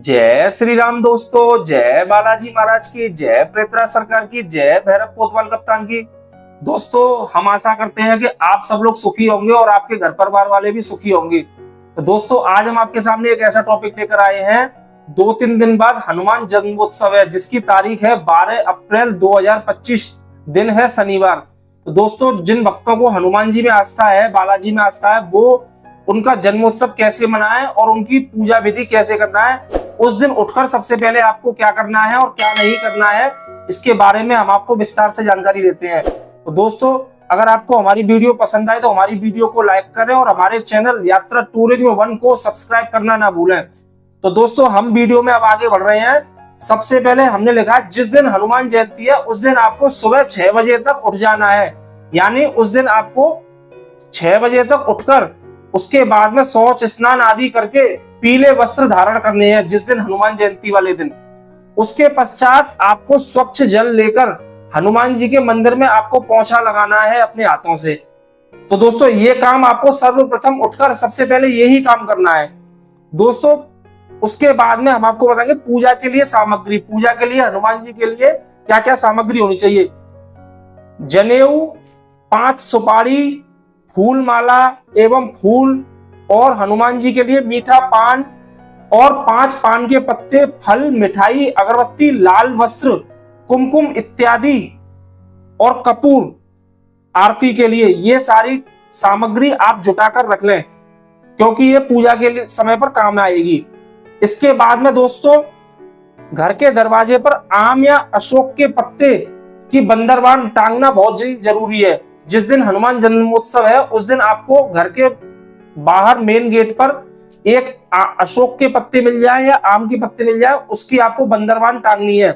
जय श्री राम दोस्तों, जय बालाजी महाराज की, जय प्रेतराज सरकार की, जय भैरव कोतवाल कप्तान की। दोस्तों, हम आशा करते हैं कि आप सब लोग सुखी होंगे और आपके घर परिवार वाले भी सुखी होंगे। तो दोस्तों, आज हम आपके सामने एक ऐसा टॉपिक लेकर आए हैं। 2-3 दिन बाद हनुमान जन्मोत्सव है, जिसकी तारीख है 12 अप्रैल 2025, दिन है शनिवार। तो दोस्तों, जिन भक्तों को हनुमान जी में आस्था है, बालाजी में आस्था है, वो उनका जन्मोत्सव कैसे मनाएं और उनकी पूजा विधि कैसे करना है, उस दिन उठकर सबसे पहले आपको क्या करना है और क्या नहीं करना है, इसके बारे में हम आपको विस्तार से जानकारी देते हैं। तो दोस्तों, अगर आपको हमारी वीडियो पसंद आए तो हमारी वीडियो को लाइक करें और हमारे चैनल यात्रा टूरिज्म 1 को सब्सक्राइब करना ना भूलें। तो दोस्तों, हम वीडियो में अब आगे बढ़ रहे हैं। सबसे पहले हमने लिखा है, जिस दिन हनुमान जयंती है उस दिन आपको सुबह 6 बजे तक उठ जाना है। यानी उस दिन आपको 6 बजे तक उठकर उसके बाद में शौच स्नान आदि करके पीले वस्त्र धारण करने हैं, जिस दिन हनुमान जयंती वाले दिन। उसके पश्चात आपको स्वच्छ जल लेकर हनुमान जी के मंदिर में आपको पोंछा लगाना है अपने हाथों से। तो दोस्तों, ये काम आपको सर्वप्रथम उठकर सबसे पहले यही काम करना है। दोस्तों, उसके बाद में हम आपको बताएंगे पूजा के लिए सामग्री। पूजा के लिए हनुमान जी के लिए क्या क्या सामग्री होनी चाहिए। जनेऊ, 5 सुपारी, फूल माला एवं फूल, और हनुमान जी के लिए मीठा पान और 5 पान के पत्ते, फल, मिठाई, अगरबत्ती, लाल वस्त्र, कुमकुम इत्यादि और कपूर आरती के लिए। ये सारी सामग्री आप जुटाकर रख लें, क्योंकि ये पूजा के समय पर काम आएगी। इसके बाद में दोस्तों, घर के दरवाजे पर आम या अशोक के पत्ते की बंदरबान टांगना बहुत जरूरी है। जिस दिन हनुमान जन्मोत्सव है उस दिन आपको घर के बाहर मेन गेट पर एक अशोक के पत्ते मिल जाए या आम के पत्ते मिल जाए, उसकी आपको बंदरबान टांगनी है।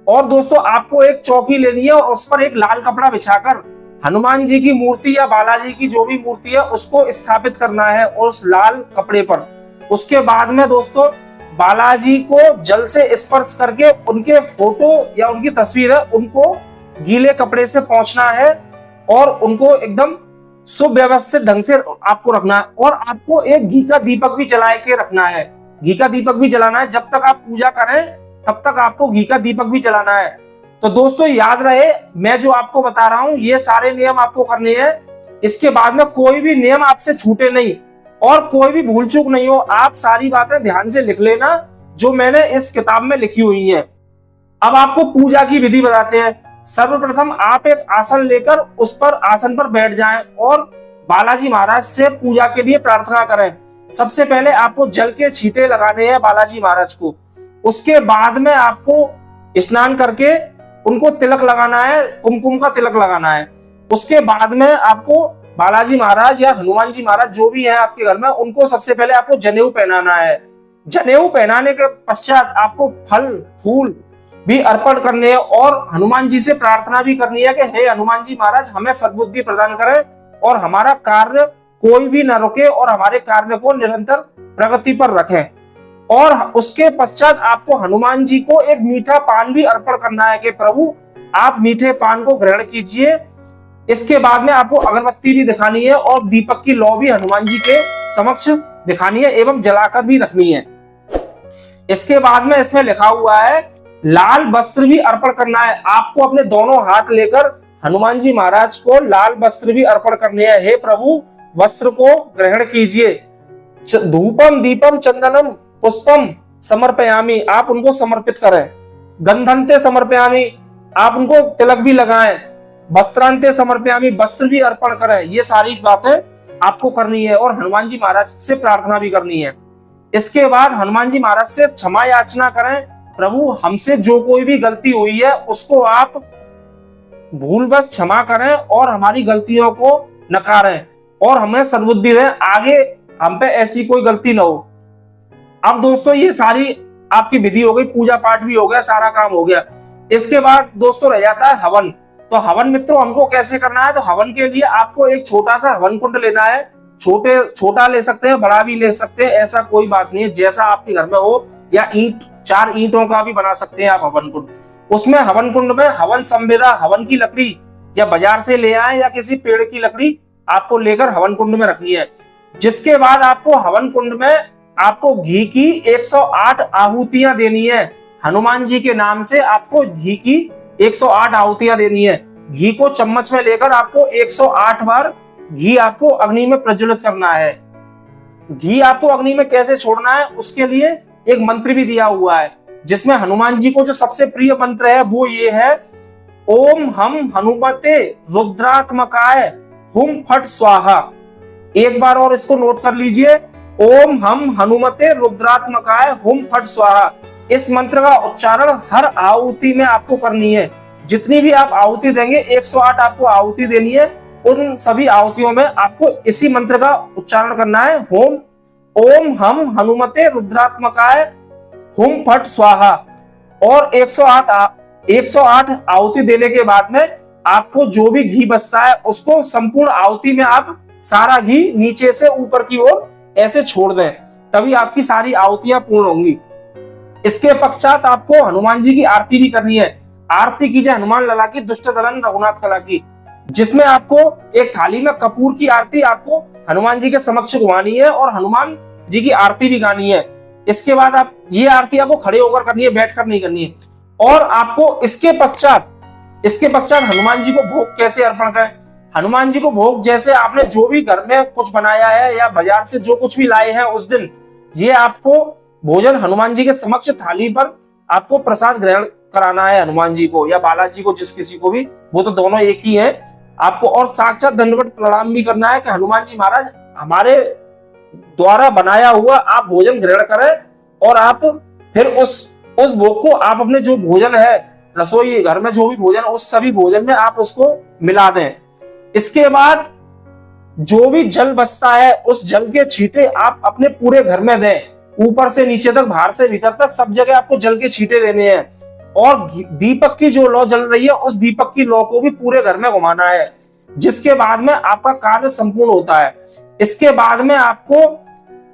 और दोस्तों, आपको एक चौकी लेनी है और उस पर एक लाल कपड़ा बिछाकर हनुमान जी की मूर्ति या बालाजी की जो भी मूर्ति है उसको स्थापित करना है उस लाल कपड़े पर। उसके बाद में दोस्तों, बालाजी को जल से स्पर्श करके उनके फोटो या उनकी तस्वीर है उनको गीले कपड़े से पोंछना है और उनको एकदम सुव्यवस्थित ढंग से आपको रखना है। और आपको एक घी का दीपक भी जला के रखना है। घी का दीपक भी जलाना है। जब तक आप पूजा करें तब तक आपको घी का दीपक भी जलाना है। तो दोस्तों, याद रहे, मैं जो आपको बता रहा हूं ये सारे नियम आपको करने हैं। इसके बाद में कोई भी नियम आपसे छूटे नहीं और कोई भी भूल चूक नहीं हो। आप सारी बातें ध्यान से लिख लेना जो मैंने इस किताब में लिखी हुई है। अब आपको पूजा की विधि बताते हैं। सर्वप्रथम आप एक आसन लेकर उस पर आसन पर बैठ जाएं और बालाजी महाराज से पूजा के लिए प्रार्थना करें। सबसे पहले आपको जल के छींटे लगाने हैं बालाजी महाराज को। उसके बाद में आपको स्नान करके उनको तिलक लगाना है, कुमकुम का तिलक लगाना है। उसके बाद में आपको बालाजी महाराज या हनुमान जी महाराज जो भी है आपके घर में, उनको सबसे पहले आपको जनेऊ पहनाना है। जनेऊ पहनाने के पश्चात आपको फल फूल भी अर्पण करने हैं और हनुमान जी से प्रार्थना भी करनी है कि हे हनुमान जी महाराज, हमें सद्बुद्धि प्रदान करें और हमारा कार्य कोई भी न रुके और हमारे कार्य को निरंतर प्रगति पर रखें। और उसके पश्चात आपको हनुमान जी को एक मीठा पान भी अर्पण करना है कि प्रभु आप मीठे पान को ग्रहण कीजिए। इसके बाद में आपको अगरबत्ती भी दिखानी है और दीपक की लौ भी हनुमान जी के समक्ष दिखानी है एवं जलाकर भी रखनी है। इसके बाद में इसमें लिखा हुआ है लाल वस्त्र भी अर्पण करना है। आपको अपने दोनों हाथ लेकर हनुमान जी महाराज को लाल वस्त्र भी अर्पण करने हैं। हे प्रभु, वस्त्र को ग्रहण कीजिए। धूपम दीपम चंदनम पुष्पम समर्पयामि, आप उनको समर्पित करें। गंधन्ते समर्पयामि, आप उनको तिलक भी लगाएं। वस्त्रांते समर्पयामि, वस्त्र भी अर्पण करें। ये सारी बातें आपको करनी है और हनुमान जी महाराज से प्रार्थना भी करनी है। इसके बाद हनुमान जी महाराज से क्षमा याचना करें। प्रभु, हमसे जो कोई भी गलती हुई है उसको आप भूलवश क्षमा करें और हमारी गलतियों को नकारें और हमें सद्बुद्धि दें, आगे हम पे ऐसी कोई गलती न हो। अब दोस्तों, ये सारी आपकी विधि हो गई, पूजा पाठ भी हो गया, सारा काम हो गया। इसके बाद दोस्तों रह जाता है हवन। तो हवन मित्रों हमको कैसे करना है? तो हवन के लिए आपको एक छोटा सा हवन कुंड लेना है। छोटा ले सकते हैं, बड़ा भी ले सकते हैं, ऐसा कोई बात नहीं है, जैसा आपके घर में हो। या 4 ईंटों का भी बना सकते हैं आप हवन कुंड। उसमें हवन कुंड में हवन संविदा, हवन की लकड़ी या बाजार से ले आए या किसी पेड़ की लकड़ी आपको लेकर हवन कुंड में रखनी है। जिसके बाद आपको हवन कुंड में आपको घी की 108 आहुतियां देनी है। हनुमान जी के नाम से आपको घी की 108 आहुतियां देनी है। घी को चम्मच में लेकर आपको 108 बार घी आपको अग्नि में प्रज्वलित करना है। घी आपको अग्नि में कैसे छोड़ना है उसके लिए एक मंत्र भी दिया हुआ है, जिसमें हनुमान जी को जो सबसे प्रिय मंत्र है वो ये है, ओम हम हनुमते रुद्रात्मकाय हुम फट स्वाहा। एक बार और इसको नोट कर लीजिए, ओम हम हनुमते रुद्रात्मकाय हुम फट स्वाहा। इस मंत्र का उच्चारण हर आहुति में आपको करनी है। जितनी भी आप आहुति देंगे, 108 आपको आहुति देनी है, उन सभी आहुतियों में आपको इसी मंत्र का उच्चारण करना है, ओम हम हनुमते रुद्रात्मकाय हुम फट स्वाहा। और 108 आहुति देने के बाद में आपको जो भी घी बचता है उसको संपूर्ण आहुति में आप सारा घी नीचे से ऊपर की ओर ऐसे छोड़ दें, तभी आपकी सारी आहुतियां पूर्ण होंगी। इसके पश्चात आपको हनुमान जी की आरती भी करनी है। आरती कीजिए हनुमान लला की, दुष्ट दलन रघुनाथ कला की, जिसमें आपको एक थाली में कपूर की आरती आपको हनुमान जी के समक्ष घुमानी है और हनुमान जी की आरती भी गानी है। इसके बाद आप ये आरती आपको खड़े होकर करनी है, बैठकर नहीं करनी है। और आपको इसके पश्चात हनुमान जी को भोग कैसे अर्पण करें। हनुमान जी को भोग जैसे आपने जो भी घर में कुछ बनाया है या बाजार से जो कुछ भी लाए हैं उस दिन, ये आपको भोजन हनुमान जी के समक्ष थाली पर आपको प्रसाद ग्रहण कराना है हनुमान जी को या बालाजी को, जिस किसी को भी, वो तो दोनों एक ही है आपको। और साक्षात दंडवत प्रणाम भी करना है कि हनुमान जी महाराज हमारे द्वारा बनाया हुआ आप भोजन ग्रहण करें। और आप फिर उस भोग को आप अपने जो भोजन है, रसोई घर में जो भी भोजन है, उस सभी भोजन में आप उसको मिला दें। इसके बाद जो भी जल बचता है उस जल के छींटे आप अपने पूरे घर में दें, ऊपर से नीचे तक, बाहर से भीतर तक, सब जगह आपको जल के छींटे देने हैं। और दीपक की जो लौ जल रही है उस दीपक की लौ को भी पूरे घर में घुमाना है, जिसके बाद में आपका कार्य संपूर्ण होता है। इसके बाद में आपको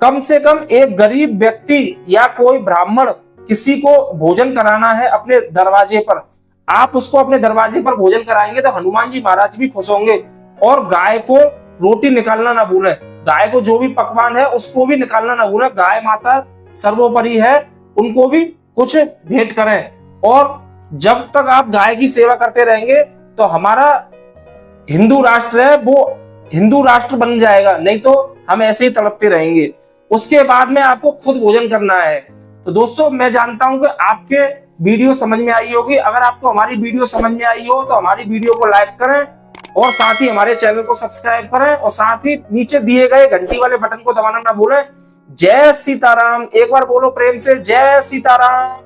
कम से कम एक गरीब व्यक्ति या कोई ब्राह्मण किसी को भोजन कराना है अपने दरवाजे पर। आप उसको अपने दरवाजे पर भोजन कराएंगे तो हनुमान जी महाराज भी खुश होंगे। और गाय को रोटी निकालना ना भूलें, गाय को जो भी पकवान है उसको भी निकालना ना भूलें। गाय माता सर्वोपरि है, उनको भी कुछ भेंट करें। और जब तक आप गाय की सेवा करते रहेंगे तो हमारा हिंदू राष्ट्र है वो हिंदू राष्ट्र बन जाएगा, नहीं तो हम ऐसे ही तड़पते रहेंगे। उसके बाद में आपको खुद भोजन करना है। तो दोस्तों, मैं जानता हूं कि आपके वीडियो समझ में आई होगी। अगर आपको हमारी वीडियो समझ में आई हो तो हमारी वीडियो को लाइक करें और साथ ही हमारे चैनल को सब्सक्राइब करें और साथ ही नीचे दिए गए घंटी वाले बटन को दबाना ना भूलें। जय सीताराम। एक बार बोलो प्रेम से, जय सीताराम।